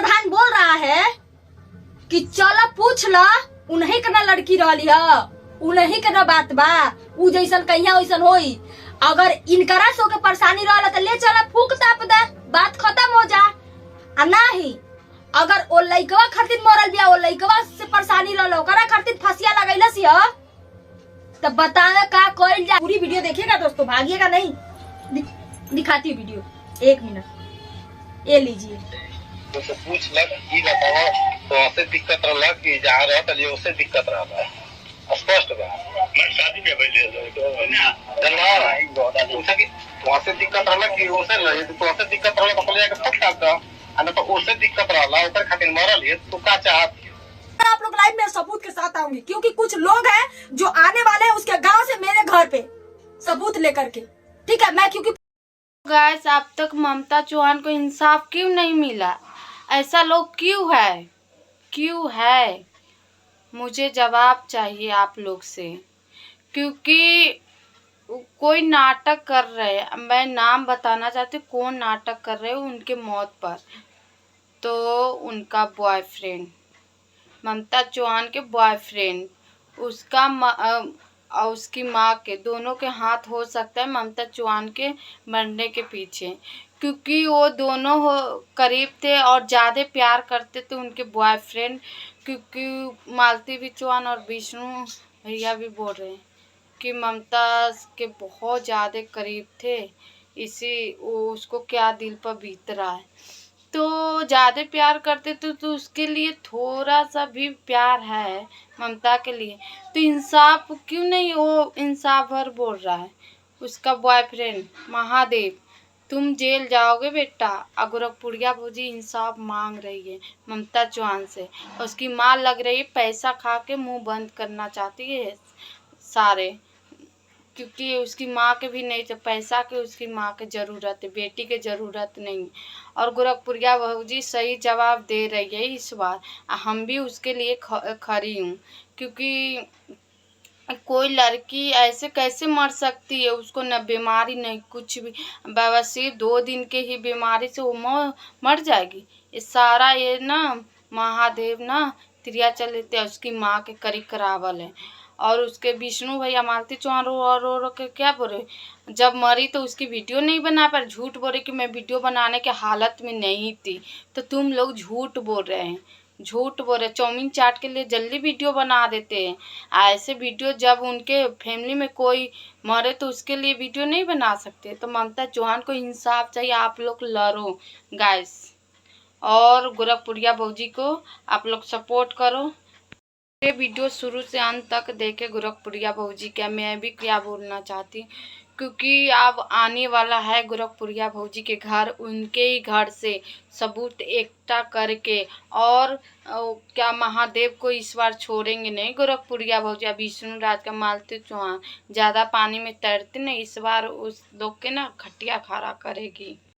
प्रधान बोल रहा है कि चलो पूछ ला, उन्हीं के ना लड़की रहली है, उन्हीं के ना बात बा, उ जैसन कहिया वैसन होई। अगर इनकरा सो के परेशानी रहला तो ले चला फूक ताप दे, बात खत्म हो जा। आ नहीं, अगर ओ लइकवा खातिर मरल बिया, ओ लइकवा से परेशानी रहला, ओकरा खातिर फांसिया लगैलस ह, तब बतावे का कइल जा। पूरी वीडियो देखिएगा दोस्तों, भागिएगा नहीं। दिखाती वीडियो 1 मिनट, ये लीजिए। तो पूछ लग ये बताओ, तो ऐसे दिक्कत रहला कि जहाँ रह तलिए उससे दिक्कत रहला, स्पष्ट बा। मैं शादी में बैठे तो ना जल्ला पूछा कि वहाँ से दिक्कत रहला कि उसे लगे, तो वहाँ से दिक्कत रहला तो पहले जाके फट आता, अन तो उससे दिक्कत रहला ऊपर खातिर मरल है, तो का चाहत आप लोग लाइव में सबूत के साथ आऊंगी, क्योंकि कुछ लोग हैं जो आने वाले हैं उसके गांव से मेरे घर पे सबूत लेकर के, ठीक है। मैं क्योंकि गाइस, अब तक ममता चौहान को इंसाफ क्यों नहीं मिला? ऐसा लोग क्यों है, क्यों है? मुझे जवाब चाहिए आप लोग से, क्योंकि कोई नाटक कर रहे हैं। मैं नाम बताना चाहती हूँ कौन नाटक कर रहे हैं उनके मौत पर। तो उनका बॉयफ्रेंड, ममता चौहान के बॉयफ्रेंड, उसका और उसकी माँ के, दोनों के हाथ हो सकता है ममता चौहान के मरने के पीछे, क्योंकि वो दोनों करीब थे और ज़्यादा प्यार करते थे उनके बॉयफ्रेंड। क्योंकि मालती भी चौहान और विष्णु भैया भी बोल रहे हैं कि ममता के बहुत ज़्यादा करीब थे, इसी वो उसको क्या दिल पर बीत रहा है। तो ज़्यादा प्यार करते तो उसके लिए थोड़ा सा भी प्यार है ममता के लिए, तो इंसाफ क्यों नहीं? वो इंसाफ भर बोल रहा है। उसका बॉयफ्रेंड महादेव, तुम जेल जाओगे बेटा। गोरखपुरिया भौजी इंसाफ मांग रही है ममता चौहान से, उसकी माँ लग रही है पैसा खा के मुंह बंद करना चाहती है सारे, क्योंकि उसकी माँ के भी नहीं, पैसा के उसकी माँ के ज़रूरत है, बेटी के ज़रूरत नहीं। और गोरखपुरिया भौजी सही जवाब दे रही है इस बार, हम भी उसके लिए खड़ी हूँ। क्योंकि कोई लड़की ऐसे कैसे मर सकती है? उसको न बीमारी नहीं कुछ भी, बवासीर 2 दिन के ही बीमारी से वो मर जाएगी। ये सारा ये ना महादेव ना त्रियाचल लेते हैं, उसकी माँ के करीब करावल है। और उसके विष्णु भैया मालती चौहान रो रो के क्या बोले, जब मरी तो उसकी वीडियो नहीं बना पर झूठ बोले कि मैं वीडियो बनाने के हालत में नहीं थी। तो तुम लोग झूठ बोल रहे हैं, झूठ बोल रहे। चाउमीन चाट के लिए जल्दी वीडियो बना देते हैं, ऐसे वीडियो जब उनके फैमिली में कोई मरे तो उसके लिए वीडियो नहीं बना सकते। तो ममता चौहान को इंसाफ चाहिए, आप लोग लड़ो गाइस, और गोरखपुरिया भौजी को आप लोग सपोर्ट करो। ये वीडियो शुरू से अंत तक देखे गोरखपुरिया भौजी क्या मैं भी क्या बोलना चाहती, क्योंकि अब आने वाला है गोरखपुरिया भौजी के घर, उनके ही घर से सबूत इकट्ठा करके, और क्या महादेव को इस बार छोड़ेंगे नहीं गोरखपुरिया भौजी। अब विष्णु राज का मालती चौहान ज़्यादा पानी में तैरते नहीं, इस बार उस लोग के ना खटिया खड़ा करेगी।